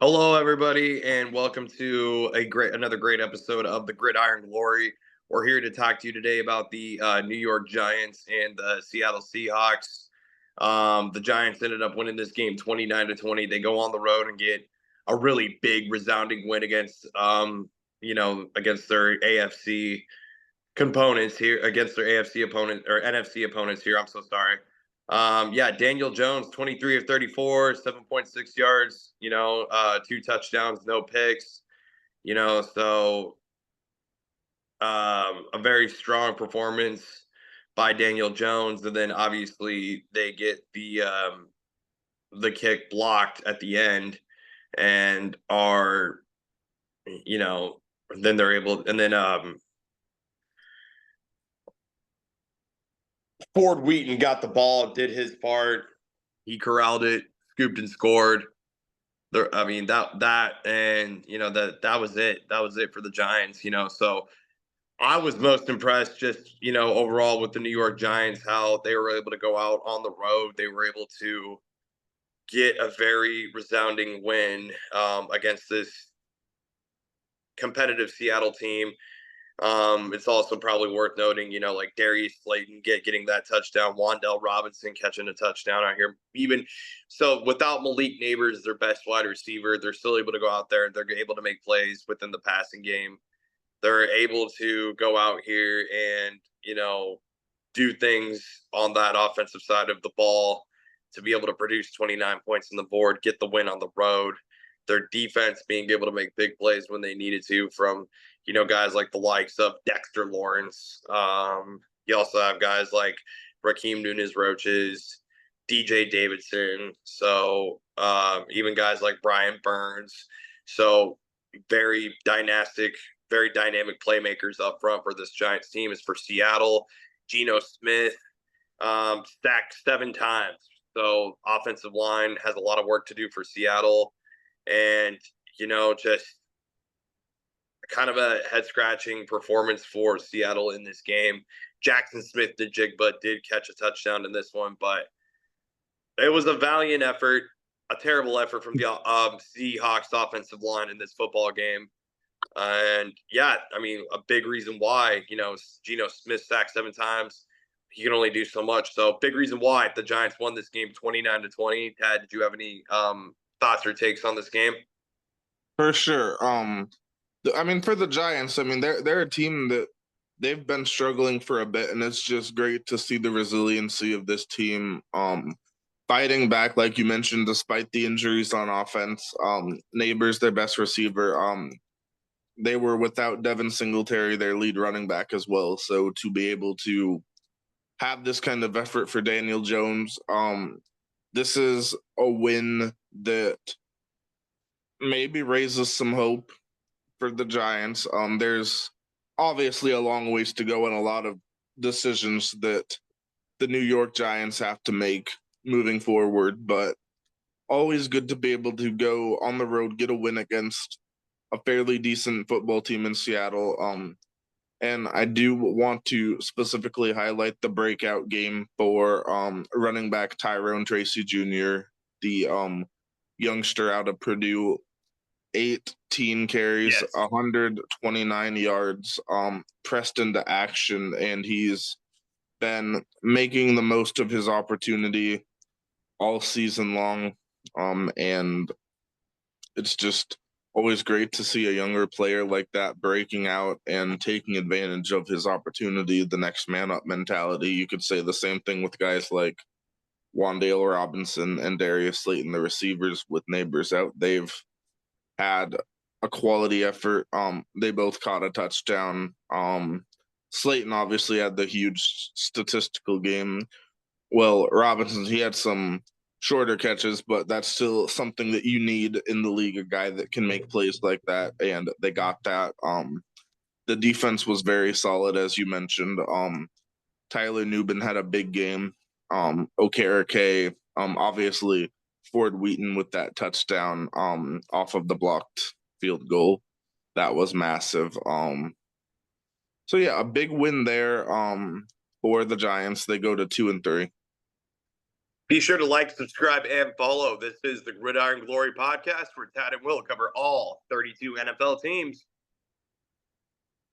Hello, everybody, and welcome to another great episode of the Gridiron Glory. We're here to talk to you today about the New York Giants and the Seattle Seahawks. The Giants ended up winning this game 29-20. They go on the road and get a really big, resounding win against against their AFC components here, against their AFC opponent or NFC opponents here. I'm so sorry. Yeah, Daniel Jones, 23 of 34, 7.6 yards, two touchdowns, no picks, so a very strong performance by Daniel Jones. And then obviously they get the kick blocked at the end and are, you know, then they're able, and then Ford Wheaton got the ball, did his part. He corralled it, scooped and scored. There, I mean that and that was it. That was it for the Giants. So I was most impressed, just overall with the New York Giants, how they were able to go out on the road. They were able to get a very resounding win against this competitive Seattle team. It's also probably worth noting, like Darius Slayton getting that touchdown, Wandell Robinson catching a touchdown out here. Even so, without Malik Neighbors, their best wide receiver, they're still able to go out there and they're able to make plays within the passing game. They're able to go out here and do things on that offensive side of the ball to be able to produce 29 points on the board, get the win on the road. Their defense being able to make big plays when they needed to from guys like the likes of Dexter Lawrence. You also have guys like Raheem Nunez Roaches, DJ Davidson. So even guys like Brian Burns. So very dynastic, very dynamic playmakers up front for this Giants team. Is for Seattle. Geno Smith stacked 7 times. So offensive line has a lot of work to do for Seattle. And, just kind of a head scratching performance for Seattle in this game. Jackson Smith did did catch a touchdown in this one, but it was a valiant effort, a terrible effort from the Seahawks offensive line in this football game. And yeah, I mean, a big reason why, Geno Smith sacked 7 times. He can only do so much. So big reason why the Giants won this game 29-20. Tad, did you have any thoughts or takes on this game? For sure. I mean, for the Giants, I mean, they're a team that they've been struggling for a bit, and it's just great to see the resiliency of this team. Fighting back, like you mentioned, despite the injuries on offense. Neighbors, their best receiver. They were without Devin Singletary, their lead running back as well. So to be able to have this kind of effort for Daniel Jones, this is a win that maybe raises some hope for the Giants. There's obviously a long ways to go and a lot of decisions that the New York Giants have to make moving forward, but always good to be able to go on the road, get a win against a fairly decent football team in Seattle. And I do want to specifically highlight the breakout game for running back Tyrone Tracy Jr., the youngster out of Purdue. 18 carries, Yes. 129 yards, pressed into action, and he's been making the most of his opportunity all season long. And it's just always great to see a younger player like that breaking out and taking advantage of his opportunity, the next man up mentality. You could say the same thing with guys like Wandale Robinson and Darius Slayton, the receivers with Neighbors out. They've had a quality effort. They both caught a touchdown. Slayton obviously had the huge statistical game. Well, Robinson, he had some shorter catches, but that's still something that you need in the league, a guy that can make plays like that, and they got that. The defense was very solid, as you mentioned. Tyler Nubin had a big game. Okereke, obviously Ford Wheaton with that touchdown off of the blocked field goal. That was massive. So yeah, a big win there for the Giants. They go to 2-3. Be sure to like, subscribe, and follow. This is the Gridiron Glory podcast, where Tad and Will cover all 32 NFL teams